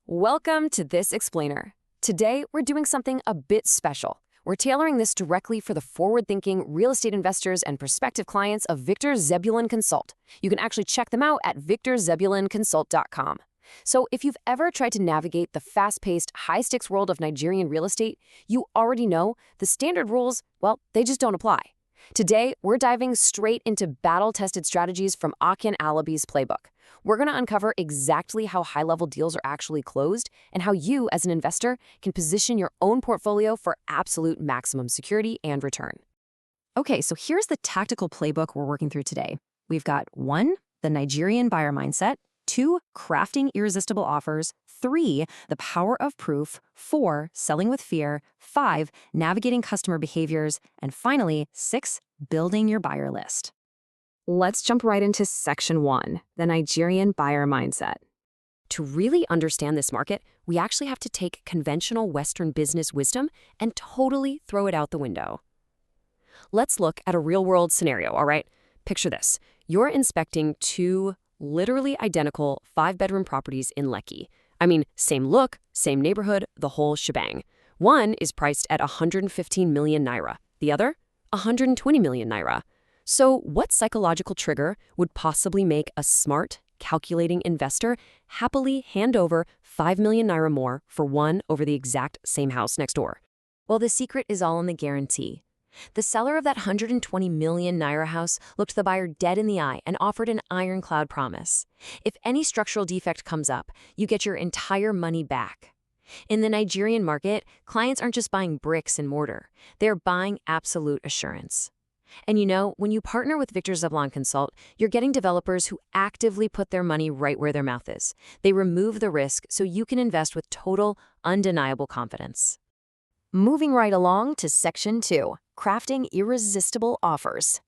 Welcome to This Explainer. Today, we're doing something a bit special. We're tailoring this directly for the forward-thinking real estate investors and prospective clients of Victor Zebulon Consult. You can actually check them out at victorzebulonconsult.com. So if you've ever tried to navigate the fast-paced, high-stakes world of Nigerian real estate, you already know the standard rules, well, they just don't apply. Today, we're diving straight into battle-tested strategies from Akin Alabi's playbook. We're going to uncover exactly how high-level deals are actually closed and how you, as an investor, can position your own portfolio for absolute maximum security and return. Okay, so here's the tactical playbook we're working through today. We've got 1, the Nigerian buyer mindset, 2, crafting irresistible offers, 3, the power of proof, 4, selling with fear, 5, navigating customer behaviors, and finally, 6, building your buyer list. Let's jump right into Section 1, the Nigerian buyer mindset. To really understand this market, we actually have to take conventional Western business wisdom and totally throw it out the window. Let's look at a real-world scenario, all right? Picture this. You're inspecting 2 literally identical 5-bedroom properties in Lekki. I mean, same look, same neighborhood, the whole shebang. One is priced at 115 million naira, the other, 120 million naira. So what psychological trigger would possibly make a smart, calculating investor happily hand over 5 million naira more for one over the exact same house next door? Well, the secret is all in the guarantee. The seller of that 120 million naira house looked the buyer dead in the eye and offered an ironclad promise. If any structural defect comes up, you get your entire money back. In the Nigerian market, clients aren't just buying bricks and mortar. They're buying absolute assurance. And you know, when you partner with Victor Zebulon Consult, you're getting developers who actively put their money right where their mouth is. They remove the risk so you can invest with total, undeniable confidence. Moving right along to Section 2, crafting irresistible offers.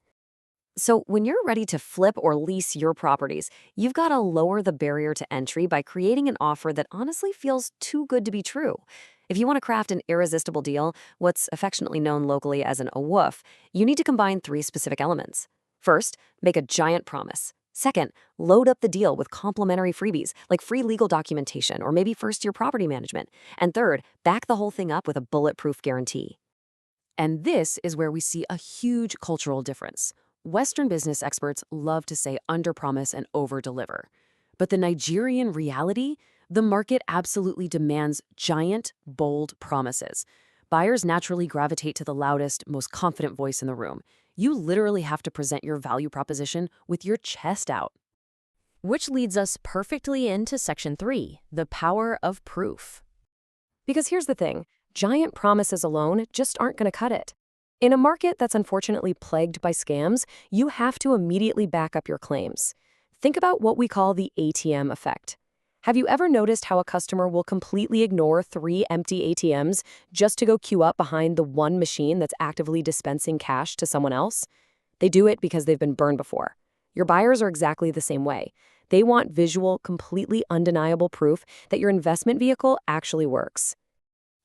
So when you're ready to flip or lease your properties, you've got to lower the barrier to entry by creating an offer that honestly feels too good to be true. If you want to craft an irresistible deal, what's affectionately known locally as an awoof, you need to combine 3 specific elements. First, make a giant promise. Second, load up the deal with complimentary freebies, like free legal documentation or maybe first-year property management. And third, back the whole thing up with a bulletproof guarantee. And this is where we see a huge cultural difference. Western business experts love to say underpromise and overdeliver. But the Nigerian reality? The market absolutely demands giant, bold promises. Buyers naturally gravitate to the loudest, most confident voice in the room. You literally have to present your value proposition with your chest out. Which leads us perfectly into Section 3, the power of proof. Because here's the thing, giant promises alone just aren't going to cut it. In a market that's unfortunately plagued by scams, you have to immediately back up your claims. Think about what we call the ATM effect. Have you ever noticed how a customer will completely ignore 3 empty ATMs just to go queue up behind the one machine that's actively dispensing cash to someone else? They do it because they've been burned before. Your buyers are exactly the same way. They want visual, completely undeniable proof that your investment vehicle actually works.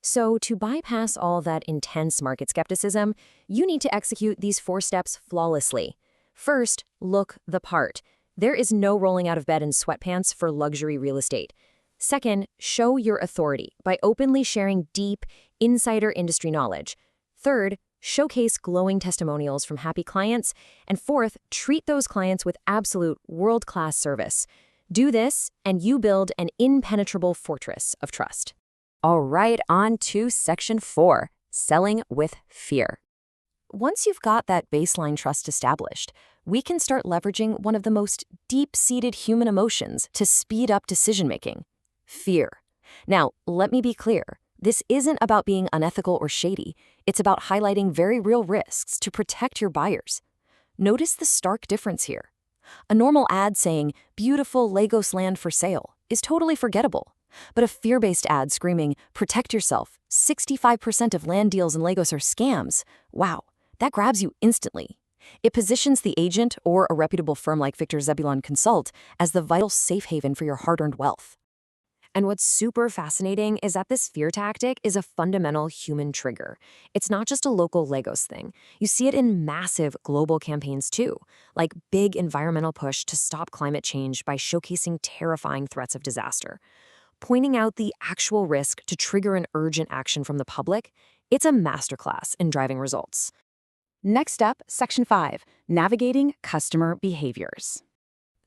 So to bypass all that intense market skepticism, you need to execute these 4 steps flawlessly. First, look the part. There is no rolling out of bed in sweatpants for luxury real estate. Second, show your authority by openly sharing deep, insider industry knowledge. Third, showcase glowing testimonials from happy clients. And fourth, treat those clients with absolute world-class service. Do this, and you build an impenetrable fortress of trust. All right, on to Section 4, selling with fear. Once you've got that baseline trust established, we can start leveraging one of the most deep-seated human emotions to speed up decision-making: fear. Now, let me be clear. This isn't about being unethical or shady. It's about highlighting very real risks to protect your buyers. Notice the stark difference here. A normal ad saying, "Beautiful Lagos land for sale," is totally forgettable. But a fear-based ad screaming, "Protect yourself, 65% of land deals in Lagos are scams," wow, that grabs you instantly. It positions the agent or a reputable firm like Victor Zebulon Consult as the vital safe haven for your hard-earned wealth. And what's super fascinating is that this fear tactic is a fundamental human trigger. It's not just a local Lagos thing. You see it in massive global campaigns too, like big environmental push to stop climate change by showcasing terrifying threats of disaster. pointing out the actual risk to trigger an urgent action from the public, it's a masterclass in driving results. Next up, Section 5, Navigating Customer Behaviors.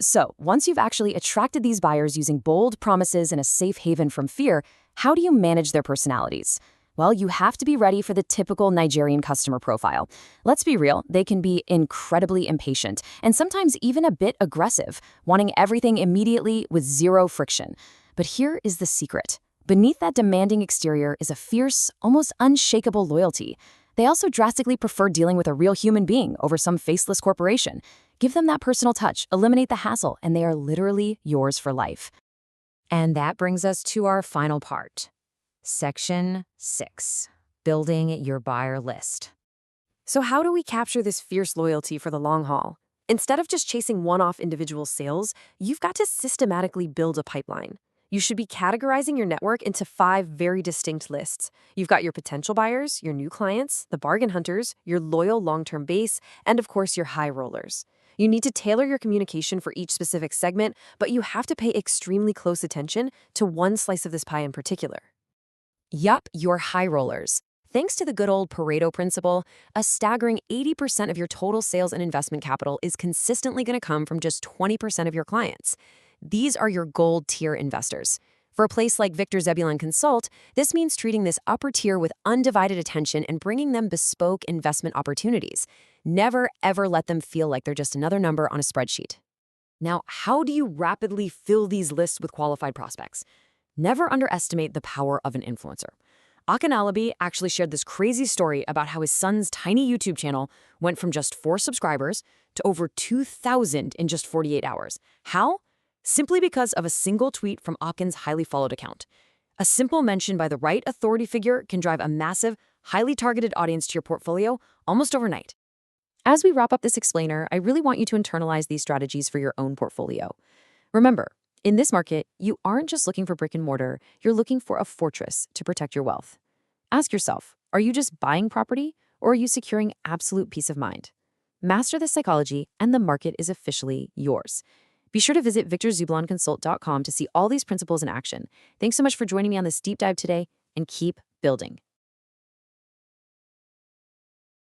So, once you've actually attracted these buyers using bold promises and a safe haven from fear, how do you manage their personalities? Well, you have to be ready for the typical Nigerian customer profile. Let's be real, they can be incredibly impatient and sometimes even a bit aggressive, wanting everything immediately with zero friction. But here is the secret. Beneath that demanding exterior is a fierce, almost unshakable loyalty. They also drastically prefer dealing with a real human being over some faceless corporation. Give them that personal touch, eliminate the hassle, and they are literally yours for life. And that brings us to our final part. Section 6, Building Your Buyer List. So how do we capture this fierce loyalty for the long haul? Instead of just chasing one-off individual sales, you've got to systematically build a pipeline. You should be categorizing your network into 5 very distinct lists. You've got your potential buyers, your new clients, the bargain hunters, your loyal long-term base, and of course your high rollers. You need to tailor your communication for each specific segment, but you have to pay extremely close attention to one slice of this pie in particular. Yup, your high rollers. Thanks to the good old Pareto principle, a staggering 80% of your total sales and investment capital is consistently going to come from just 20% of your clients. These are your gold tier investors. For a place like Victor Zebulon Consult, this means treating this upper tier with undivided attention and bringing them bespoke investment opportunities. Never, ever let them feel like they're just another number on a spreadsheet. Now, how do you rapidly fill these lists with qualified prospects? Never underestimate the power of an influencer. Akin Alabi actually shared this crazy story about how his son's tiny YouTube channel went from just 4 subscribers to over 2,000 in just 48 hours. How? Simply because of a single tweet from Akin's highly followed account. A simple mention by the right authority figure can drive a massive, highly targeted audience to your portfolio almost overnight. As we wrap up this explainer, I really want you to internalize these strategies for your own portfolio. Remember, in this market, you aren't just looking for brick and mortar, you're looking for a fortress to protect your wealth. Ask yourself, are you just buying property or are you securing absolute peace of mind? Master this psychology and the market is officially yours. Be sure to visit victorzebulonconsult.com to see all these principles in action. Thanks so much for joining me on this deep dive today, and keep building.